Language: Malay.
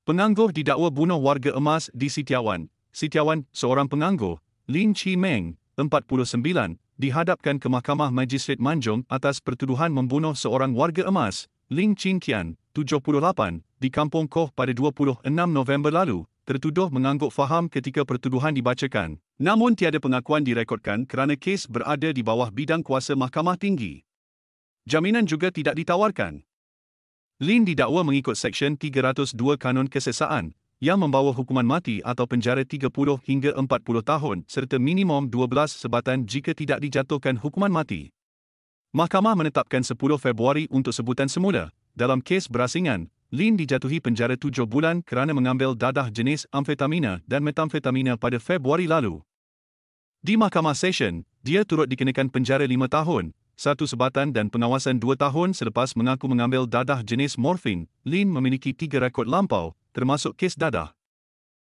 Penganggur didakwa bunuh warga emas di Sitiawan. Sitiawan, seorang penganggur, Lin Chi Meng, 49, dihadapkan ke Mahkamah Magistrate Manjung atas pertuduhan membunuh seorang warga emas, Ling Chin Kian, 78, di Kampung Koh pada 26 November lalu, tertuduh mengangguk faham ketika pertuduhan dibacakan. Namun tiada pengakuan direkodkan kerana kes berada di bawah bidang kuasa Mahkamah Tinggi. Jaminan juga tidak ditawarkan. Lin didakwa mengikut Seksyen 302 Kanun Kesesaan, yang membawa hukuman mati atau penjara 30 hingga 40 tahun serta minimum 12 sebatan jika tidak dijatuhkan hukuman mati. Mahkamah menetapkan 10 Februari untuk sebutan semula. Dalam kes berasingan, Lin dijatuhi penjara 7 bulan kerana mengambil dadah jenis amfetamina dan metamfetamina pada Februari lalu. Di Mahkamah Session, dia turut dikenakan penjara 5 tahun, 1 sebatan dan pengawasan 2 tahun selepas mengaku mengambil dadah jenis morfin. Lin memiliki 3 rekod lampau, termasuk kes dadah.